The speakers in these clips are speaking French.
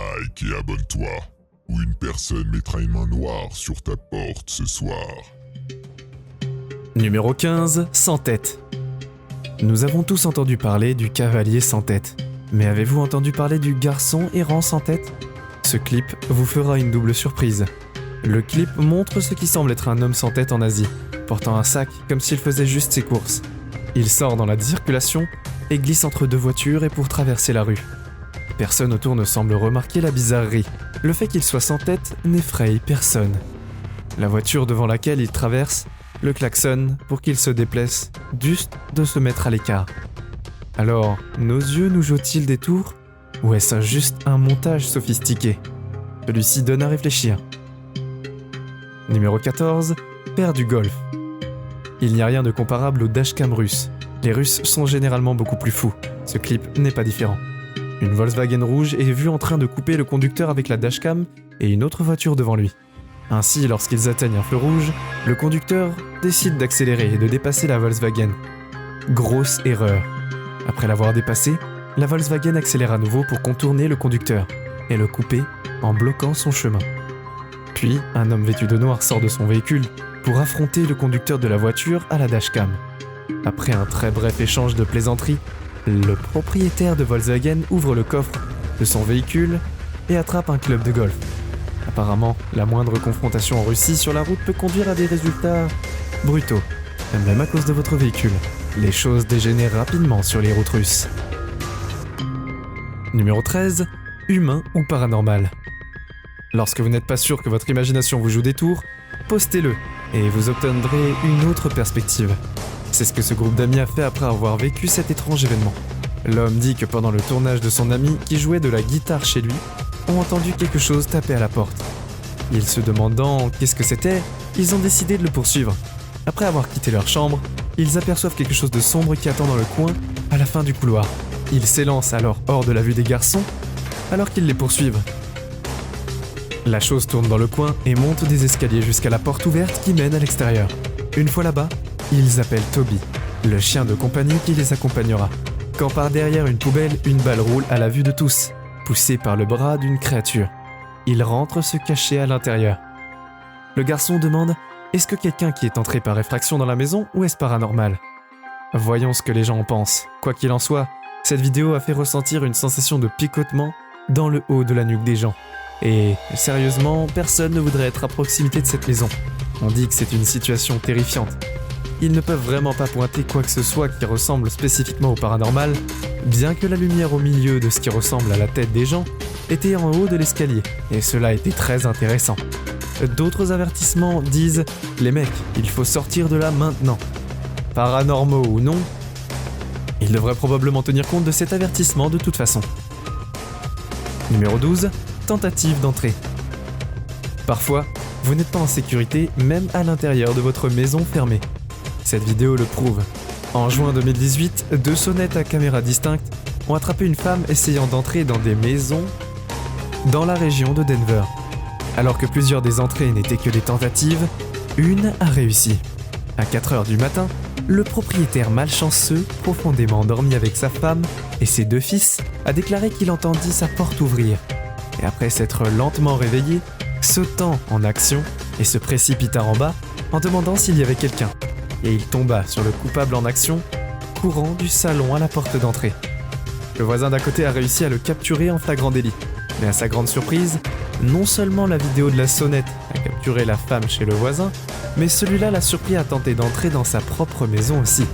like et abonne-toi, ou une personne mettra une main noire sur ta porte ce soir. Numéro 15, sans tête. Nous avons tous entendu parler du cavalier sans tête. Mais avez-vous entendu parler du garçon errant sans tête ? Ce clip vous fera une double surprise. Le clip montre ce qui semble être un homme sans tête en Asie, portant un sac comme s'il faisait juste ses courses. Il sort dans la circulation et glisse entre deux voitures et pour traverser la rue. Personne autour ne semble remarquer la bizarrerie. Le fait qu'il soit sans tête n'effraie personne. La voiture devant laquelle il traverse le klaxonne pour qu'il se déplace, juste de se mettre à l'écart. Alors, nos yeux nous jouent-ils des tours ? Ou est-ce juste un montage sophistiqué ? Celui-ci donne à réfléchir. Numéro 14, faire du golf. Il n'y a rien de comparable au dashcam russe. Les Russes sont généralement beaucoup plus fous. Ce clip n'est pas différent. Une Volkswagen rouge est vue en train de couper le conducteur avec la dashcam et une autre voiture devant lui. Ainsi, lorsqu'ils atteignent un feu rouge, le conducteur décide d'accélérer et de dépasser la Volkswagen. Grosse erreur. Après l'avoir dépassé, la Volkswagen accélère à nouveau pour contourner le conducteur et le couper en bloquant son chemin. Puis, un homme vêtu de noir sort de son véhicule pour affronter le conducteur de la voiture à la dashcam. Après un très bref échange de plaisanteries, le propriétaire de Volkswagen ouvre le coffre de son véhicule et attrape un club de golf. Apparemment, la moindre confrontation en Russie sur la route peut conduire à des résultats brutaux. Même à cause de votre véhicule, les choses dégénèrent rapidement sur les routes russes. Numéro 13, humain ou paranormal. Lorsque vous n'êtes pas sûr que votre imagination vous joue des tours, postez-le et vous obtiendrez une autre perspective. C'est ce que ce groupe d'amis a fait après avoir vécu cet étrange événement. L'homme dit que pendant le tournage de son ami qui jouait de la guitare chez lui, ont entendu quelque chose taper à la porte. Ils se demandant qu'est-ce que c'était, ils ont décidé de le poursuivre. Après avoir quitté leur chambre, ils aperçoivent quelque chose de sombre qui attend dans le coin, à la fin du couloir. Ils s'élancent alors hors de la vue des garçons, alors qu'ils les poursuivent. La chose tourne dans le coin et monte des escaliers jusqu'à la porte ouverte qui mène à l'extérieur. Une fois là-bas, ils appellent Toby, le chien de compagnie qui les accompagnera. Quand par derrière une poubelle, une balle roule à la vue de tous, poussée par le bras d'une créature. Il rentre se cacher à l'intérieur. Le garçon demande « Est-ce que quelqu'un qui est entré par effraction dans la maison ou est-ce paranormal ?» Voyons ce que les gens en pensent. Quoi qu'il en soit, cette vidéo a fait ressentir une sensation de picotement dans le haut de la nuque des gens. Et sérieusement, personne ne voudrait être à proximité de cette maison. On dit que c'est une situation terrifiante. Ils ne peuvent vraiment pas pointer quoi que ce soit qui ressemble spécifiquement au paranormal, bien que la lumière au milieu de ce qui ressemble à la tête des gens était en haut de l'escalier, et cela était très intéressant. D'autres avertissements disent « Les mecs, il faut sortir de là maintenant ». Paranormaux ou non, ils devraient probablement tenir compte de cet avertissement de toute façon. Numéro 12, tentative d'entrée. Parfois, vous n'êtes pas en sécurité même à l'intérieur de votre maison fermée. Cette vidéo le prouve. En juin 2018, 2 sonnettes à caméra distincte ont attrapé une femme essayant d'entrer dans des maisons dans la région de Denver. Alors que plusieurs des entrées n'étaient que des tentatives, une a réussi. À 4h du matin, le propriétaire malchanceux, profondément endormi avec sa femme et ses 2 fils, a déclaré qu'il entendit sa porte ouvrir. Et après s'être lentement réveillé, sautant en action et se précipita en bas en demandant s'il y avait quelqu'un. Et il tomba sur le coupable en action, courant du salon à la porte d'entrée. Le voisin d'à côté a réussi à le capturer en flagrant délit. Mais à sa grande surprise, non seulement la vidéo de la sonnette a capturé la femme chez le voisin, mais celui-là l'a surpris à tenter d'entrer dans sa propre maison aussi.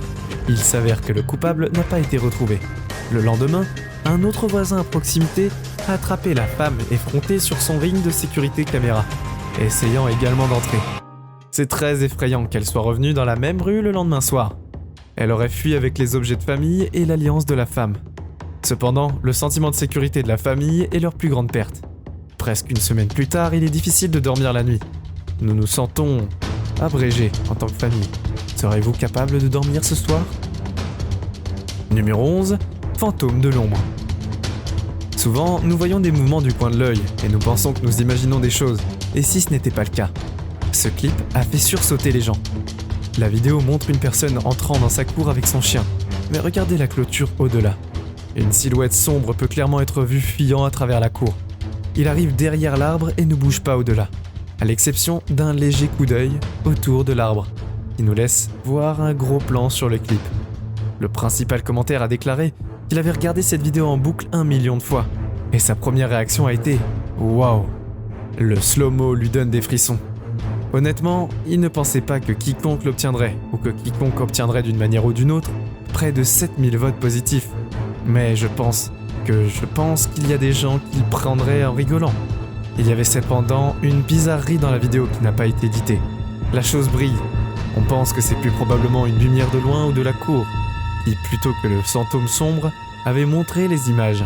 Il s'avère que le coupable n'a pas été retrouvé. Le lendemain, un autre voisin à proximité a attrapé la femme effrontée sur son ring de sécurité caméra, essayant également d'entrer. C'est très effrayant qu'elle soit revenue dans la même rue le lendemain soir. Elle aurait fui avec les objets de famille et l'alliance de la femme. Cependant, le sentiment de sécurité de la famille est leur plus grande perte. Presque une semaine plus tard, il est difficile de dormir la nuit. Nous nous sentons abrégés en tant que famille. Serez-vous capable de dormir ce soir ? Numéro 11, fantôme de l'ombre. Souvent, nous voyons des mouvements du coin de l'œil et nous pensons que nous imaginons des choses. Et si ce n'était pas le cas ? Ce clip a fait sursauter les gens. La vidéo montre une personne entrant dans sa cour avec son chien. Mais regardez la clôture au-delà. Une silhouette sombre peut clairement être vue fuyant à travers la cour. Il arrive derrière l'arbre et ne bouge pas au-delà, à l'exception d'un léger coup d'œil autour de l'arbre, qui nous laisse voir un gros plan sur le clip. Le principal commentaire a déclaré qu'il avait regardé cette vidéo en boucle 1 million de fois, et sa première réaction a été « Waouh !» Le slow-mo lui donne des frissons. Honnêtement, il ne pensait pas que quiconque l'obtiendrait, ou que quiconque obtiendrait d'une manière ou d'une autre près de 7000 votes positifs. Mais je pense qu'il y a des gens qui le prendraient en rigolant. Il y avait cependant une bizarrerie dans la vidéo qui n'a pas été éditée. La chose brille. On pense que c'est plus probablement une lumière de loin ou de la cour, qui, plutôt que le fantôme sombre, avait montré les images.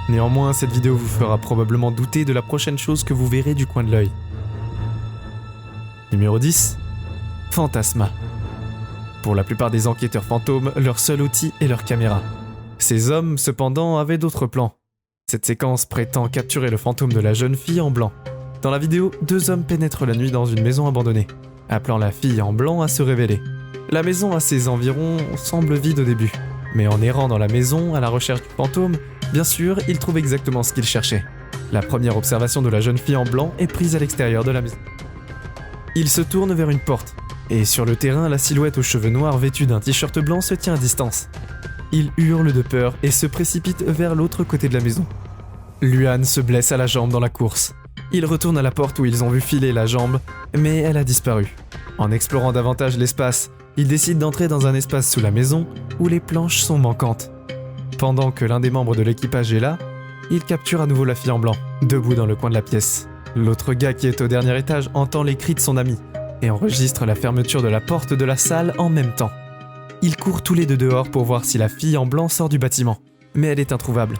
Néanmoins, cette vidéo vous fera probablement douter de la prochaine chose que vous verrez du coin de l'œil. Numéro 10. Fantasma. Pour la plupart des enquêteurs fantômes, leur seul outil est leur caméra. Ces hommes, cependant, avaient d'autres plans. Cette séquence prétend capturer le fantôme de la jeune fille en blanc. Dans la vidéo, 2 hommes pénètrent la nuit dans une maison abandonnée, appelant la fille en blanc à se révéler. La maison à ses environs semble vide au début, mais en errant dans la maison à la recherche du fantôme, bien sûr, ils trouvent exactement ce qu'ils cherchaient. La première observation de la jeune fille en blanc est prise à l'extérieur de la maison. Ils se tournent vers une porte, et sur le terrain, la silhouette aux cheveux noirs vêtue d'un t-shirt blanc se tient à distance. Il hurle de peur et se précipite vers l'autre côté de la maison. Luan se blesse à la jambe dans la course. Il retourne à la porte où ils ont vu filer la jambe, mais elle a disparu. En explorant davantage l'espace, il décide d'entrer dans un espace sous la maison où les planches sont manquantes. Pendant que l'un des membres de l'équipage est là, il capture à nouveau la fille en blanc, debout dans le coin de la pièce. L'autre gars qui est au dernier étage entend les cris de son ami et enregistre la fermeture de la porte de la salle en même temps. Ils courent tous les deux dehors pour voir si la fille en blanc sort du bâtiment, mais elle est introuvable.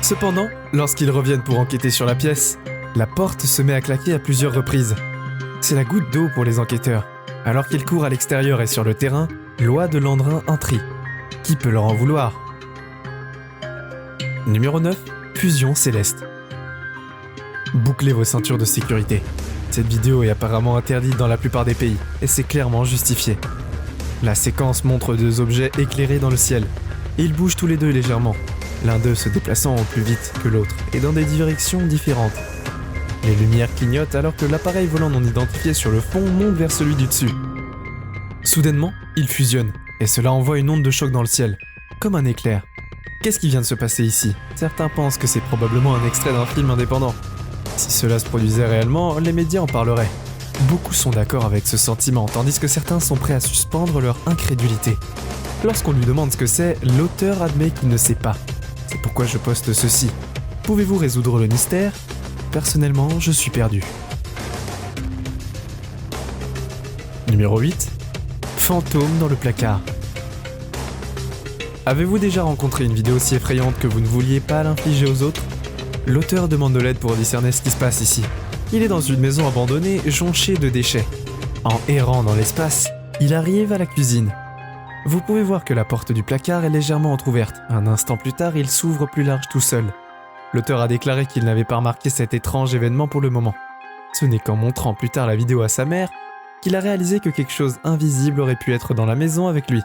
Cependant, lorsqu'ils reviennent pour enquêter sur la pièce, la porte se met à claquer à plusieurs reprises. C'est la goutte d'eau pour les enquêteurs. Alors qu'ils courent à l'extérieur et sur le terrain, Loi de Landrin intrigue. Qui peut leur en vouloir ? Numéro 9. Fusion céleste. Bouclez vos ceintures de sécurité. Cette vidéo est apparemment interdite dans la plupart des pays, et c'est clairement justifié. La séquence montre 2 objets éclairés dans le ciel, et ils bougent tous les 2 légèrement, l'un d'eux se déplaçant au plus vite que l'autre, et dans des directions différentes. Les lumières clignotent alors que l'appareil volant non identifié sur le fond monte vers celui du dessus. Soudainement, ils fusionnent, et cela envoie une onde de choc dans le ciel, comme un éclair. Qu'est-ce qui vient de se passer ici ? Certains pensent que c'est probablement un extrait d'un film indépendant. Si cela se produisait réellement, les médias en parleraient. Beaucoup sont d'accord avec ce sentiment, tandis que certains sont prêts à suspendre leur incrédulité. Lorsqu'on lui demande ce que c'est, l'auteur admet qu'il ne sait pas. C'est pourquoi je poste ceci. Pouvez-vous résoudre le mystère ? Personnellement, je suis perdu. Numéro 8. Fantôme dans le placard. Avez-vous déjà rencontré une vidéo si effrayante que vous ne vouliez pas l'infliger aux autres ? L'auteur demande de l'aide pour discerner ce qui se passe ici. Il est dans une maison abandonnée, jonchée de déchets. En errant dans l'espace, il arrive à la cuisine. Vous pouvez voir que la porte du placard est légèrement entrouverte. Un instant plus tard, il s'ouvre plus large tout seul. L'auteur a déclaré qu'il n'avait pas remarqué cet étrange événement pour le moment. Ce n'est qu'en montrant plus tard la vidéo à sa mère qu'il a réalisé que quelque chose invisible aurait pu être dans la maison avec lui.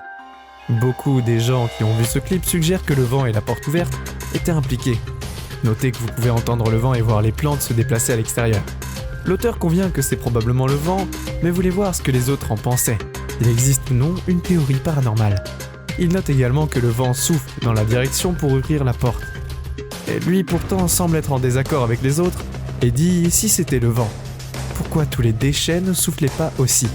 Beaucoup des gens qui ont vu ce clip suggèrent que le vent et la porte ouverte étaient impliqués. Notez que vous pouvez entendre le vent et voir les plantes se déplacer à l'extérieur. L'auteur convient que c'est probablement le vent, mais voulait voir ce que les autres en pensaient. Il existe ou non une théorie paranormale. Il note également que le vent souffle dans la direction pour ouvrir la porte. Et lui pourtant semble être en désaccord avec les autres et dit si c'était le vent. Pourquoi tous les déchets ne soufflaient pas aussi ?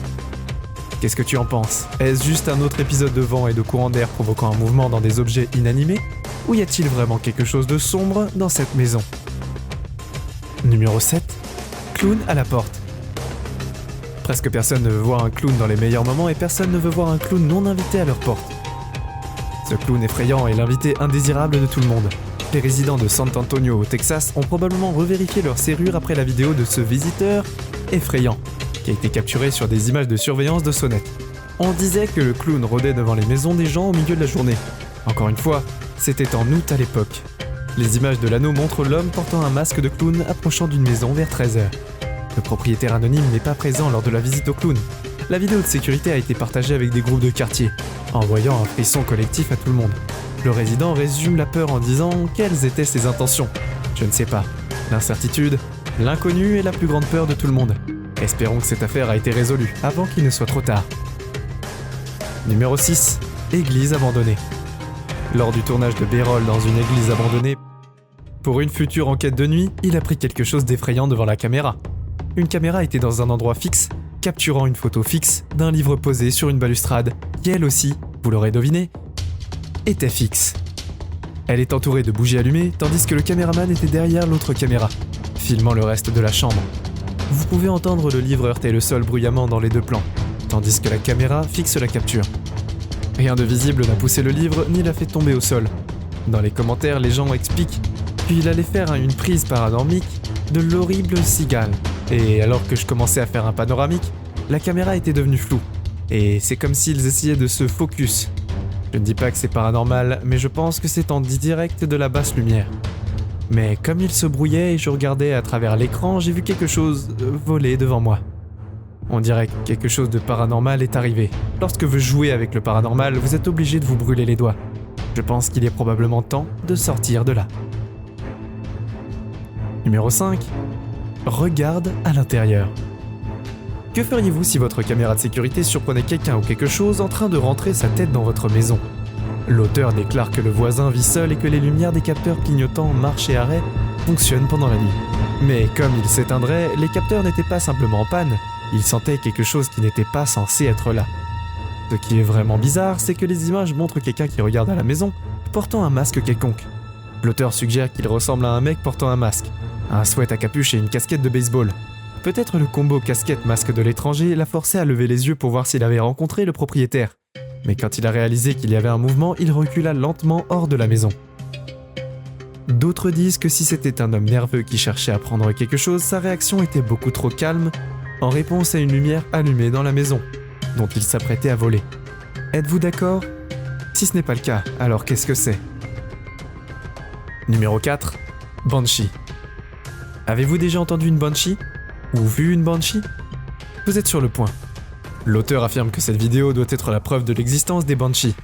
Qu'est-ce que tu en penses ? Est-ce juste un autre épisode de vent et de courant d'air provoquant un mouvement dans des objets inanimés ? Ou y a-t-il vraiment quelque chose de sombre dans cette maison ? Numéro 7. Clown à la porte. Presque personne ne veut voir un clown dans les meilleurs moments et personne ne veut voir un clown non invité à leur porte. Ce clown effrayant est l'invité indésirable de tout le monde. Les résidents de San Antonio au Texas ont probablement revérifié leur serrure après la vidéo de ce visiteur effrayant, qui a été capturé sur des images de surveillance de sonnettes. On disait que le clown rôdait devant les maisons des gens au milieu de la journée. Encore une fois, c'était en août à l'époque. Les images de l'anneau montrent l'homme portant un masque de clown approchant d'une maison vers 13h. Le propriétaire anonyme n'est pas présent lors de la visite au clown. La vidéo de sécurité a été partagée avec des groupes de quartier, envoyant un frisson collectif à tout le monde. Le résident résume la peur en disant quelles étaient ses intentions. « Je ne sais pas. L'incertitude, l'inconnu est la plus grande peur de tout le monde. Espérons que cette affaire a été résolue avant qu'il ne soit trop tard. Numéro 6. Église abandonnée. Lors du tournage de B-roll dans une église abandonnée, pour une future enquête de nuit, il a pris quelque chose d'effrayant devant la caméra. Une caméra était dans un endroit fixe, capturant une photo fixe d'un livre posé sur une balustrade, qui elle aussi, vous l'aurez deviné, était fixe. Elle est entourée de bougies allumées, tandis que le caméraman était derrière l'autre caméra, filmant le reste de la chambre. Vous pouvez entendre le livre heurter le sol bruyamment dans les deux plans, tandis que la caméra fixe la capture. Rien de visible n'a poussé le livre ni l'a fait tomber au sol. Dans les commentaires, les gens expliquent qu'il allait faire une prise panoramique de l'horrible cigale. Et alors que je commençais à faire un panoramique, la caméra était devenue floue. Et c'est comme s'ils essayaient de se focus. Je ne dis pas que c'est paranormal, mais je pense que c'est en direct de la basse lumière. Mais comme il se brouillait et je regardais à travers l'écran, j'ai vu quelque chose voler devant moi. On dirait que quelque chose de paranormal est arrivé. Lorsque vous jouez avec le paranormal, vous êtes obligé de vous brûler les doigts. Je pense qu'il est probablement temps de sortir de là. Numéro 5. Regarde à l'intérieur. Que feriez-vous si votre caméra de sécurité surprenait quelqu'un ou quelque chose en train de rentrer sa tête dans votre maison? L'auteur déclare que le voisin vit seul et que les lumières des capteurs clignotants marche et arrêt fonctionnent pendant la nuit. Mais comme il s'éteindrait, les capteurs n'étaient pas simplement en panne, ils sentaient quelque chose qui n'était pas censé être là. Ce qui est vraiment bizarre, c'est que les images montrent quelqu'un qui regarde à la maison, portant un masque quelconque. L'auteur suggère qu'il ressemble à un mec portant un masque, un sweat à capuche et une casquette de baseball. Peut-être le combo casquette-masque de l'étranger l'a forcé à lever les yeux pour voir s'il avait rencontré le propriétaire. Mais quand il a réalisé qu'il y avait un mouvement, il recula lentement hors de la maison. D'autres disent que si c'était un homme nerveux qui cherchait à prendre quelque chose, sa réaction était beaucoup trop calme en réponse à une lumière allumée dans la maison, dont il s'apprêtait à voler. Êtes-vous d'accord? Si ce n'est pas le cas, alors qu'est-ce que c'est? Numéro 4. Banshee. Avez-vous déjà entendu une Banshee? Ou vu une Banshee? Vous êtes sur le point. L'auteur affirme que cette vidéo doit être la preuve de l'existence des Banshees.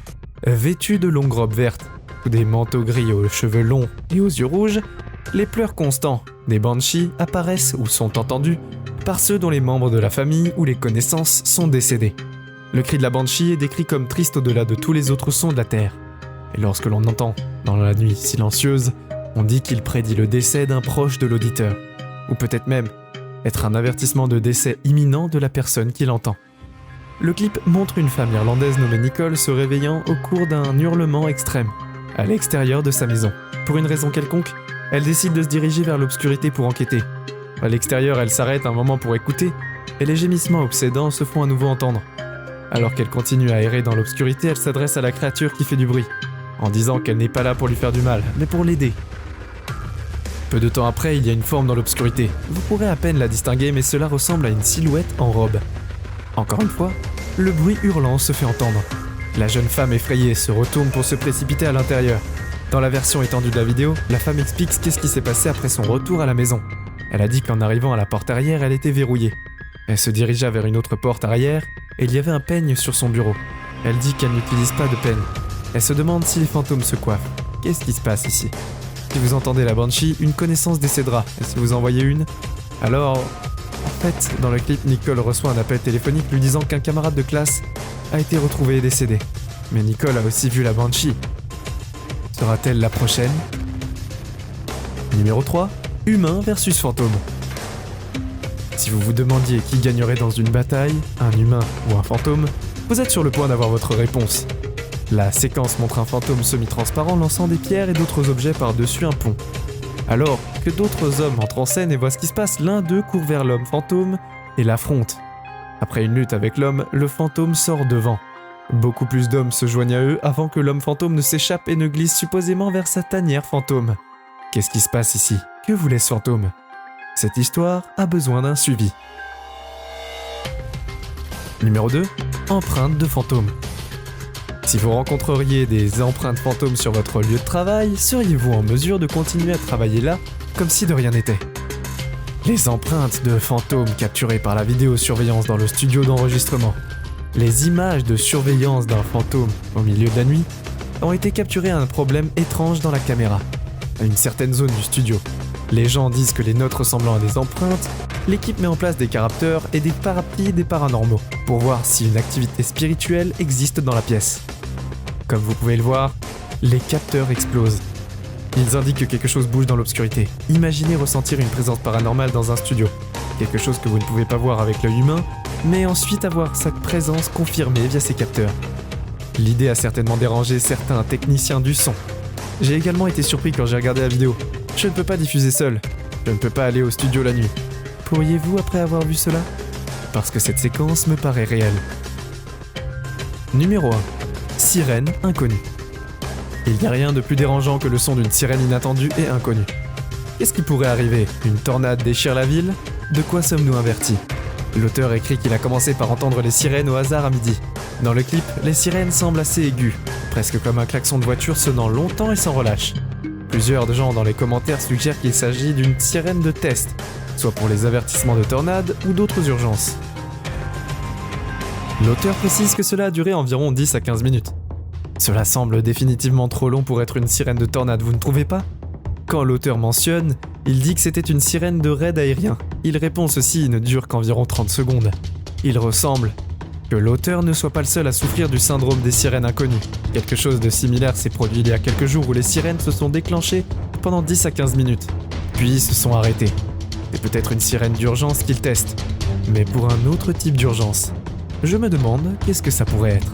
Vêtus de longues robes vertes, ou des manteaux gris aux cheveux longs et aux yeux rouges, les pleurs constants des Banshees apparaissent ou sont entendus par ceux dont les membres de la famille ou les connaissances sont décédés. Le cri de la Banshee est décrit comme triste au-delà de tous les autres sons de la terre. Et lorsque l'on entend, dans la nuit silencieuse, on dit qu'il prédit le décès d'un proche de l'auditeur, ou peut-être même être un avertissement de décès imminent de la personne qui l'entend. Le clip montre une femme irlandaise nommée Nicole se réveillant au cours d'un hurlement extrême, à l'extérieur de sa maison. Pour une raison quelconque, elle décide de se diriger vers l'obscurité pour enquêter. À l'extérieur, elle s'arrête un moment pour écouter, et les gémissements obsédants se font à nouveau entendre. Alors qu'elle continue à errer dans l'obscurité, elle s'adresse à la créature qui fait du bruit, en disant qu'elle n'est pas là pour lui faire du mal, mais pour l'aider. Peu de temps après, il y a une forme dans l'obscurité. Vous pourrez à peine la distinguer, mais cela ressemble à une silhouette en robe. Encore une fois, le bruit hurlant se fait entendre. La jeune femme effrayée se retourne pour se précipiter à l'intérieur. Dans la version étendue de la vidéo, la femme explique qu'est-ce qui s'est passé après son retour à la maison. Elle a dit qu'en arrivant à la porte arrière, elle était verrouillée. Elle se dirigea vers une autre porte arrière, et il y avait un peigne sur son bureau. Elle dit qu'elle n'utilise pas de peigne. Elle se demande si les fantômes se coiffent. Qu'est-ce qui se passe ici? Si vous entendez la Banshee, une connaissance décédera. Et si vous en voyez une, alors... En fait, dans le clip, Nicole reçoit un appel téléphonique lui disant qu'un camarade de classe a été retrouvé décédé. Mais Nicole a aussi vu la Banshee. Sera-t-elle la prochaine? Numéro 3. Humain versus fantôme. Si vous vous demandiez qui gagnerait dans une bataille, un humain ou un fantôme, vous êtes sur le point d'avoir votre réponse. La séquence montre un fantôme semi-transparent lançant des pierres et d'autres objets par-dessus un pont. Alors que d'autres hommes entrent en scène et voient ce qui se passe, l'un d'eux court vers l'homme fantôme et l'affronte. Après une lutte avec l'homme, le fantôme sort devant. Beaucoup plus d'hommes se joignent à eux avant que l'homme fantôme ne s'échappe et ne glisse supposément vers sa tanière fantôme. Qu'est-ce qui se passe ici? Que voulait ce fantôme? Cette histoire a besoin d'un suivi. Numéro 2. Empreinte de fantôme. Si vous rencontreriez des empreintes fantômes sur votre lieu de travail, seriez-vous en mesure de continuer à travailler là comme si de rien n'était? Les empreintes de fantômes capturées par la vidéosurveillance dans le studio d'enregistrement, les images de surveillance d'un fantôme au milieu de la nuit ont été capturées à un problème étrange dans la caméra. à une certaine zone du studio. Les gens disent que les notes ressemblant à des empreintes, l'équipe met en place des capteurs et des parapluies des paranormaux pour voir si une activité spirituelle existe dans la pièce. Comme vous pouvez le voir, les capteurs explosent. Ils indiquent que quelque chose bouge dans l'obscurité. Imaginez ressentir une présence paranormale dans un studio. Quelque chose que vous ne pouvez pas voir avec l'œil humain, mais ensuite avoir sa présence confirmée via ces capteurs. L'idée a certainement dérangé certains techniciens du son. J'ai également été surpris quand j'ai regardé la vidéo. Je ne peux pas diffuser seul. Je ne peux pas aller au studio la nuit. Pourriez-vous après avoir vu cela ? Parce que cette séquence me paraît réelle. Numéro 1. Sirène inconnue. Il n'y a rien de plus dérangeant que le son d'une sirène inattendue et inconnue. Qu'est-ce qui pourrait arriver ? Une tornade déchire la ville ? De quoi sommes-nous avertis ? L'auteur écrit qu'il a commencé par entendre les sirènes au hasard à midi. Dans le clip, les sirènes semblent assez aiguës, presque comme un klaxon de voiture sonnant longtemps et sans relâche. Plusieurs gens dans les commentaires suggèrent qu'il s'agit d'une sirène de test, soit pour les avertissements de tornades ou d'autres urgences. L'auteur précise que cela a duré environ 10 à 15 minutes. Cela semble définitivement trop long pour être une sirène de tornade, vous ne trouvez pas ? Quand l'auteur mentionne, il dit que c'était une sirène de raid aérien. Il répond ceci ne dure qu'environ 30 secondes. Il ressemble que l'auteur ne soit pas le seul à souffrir du syndrome des sirènes inconnues. Quelque chose de similaire s'est produit il y a quelques jours où les sirènes se sont déclenchées pendant 10 à 15 minutes, puis se sont arrêtées. C'est peut-être une sirène d'urgence qu'il teste, mais pour un autre type d'urgence. Je me demande qu'est-ce que ça pourrait être.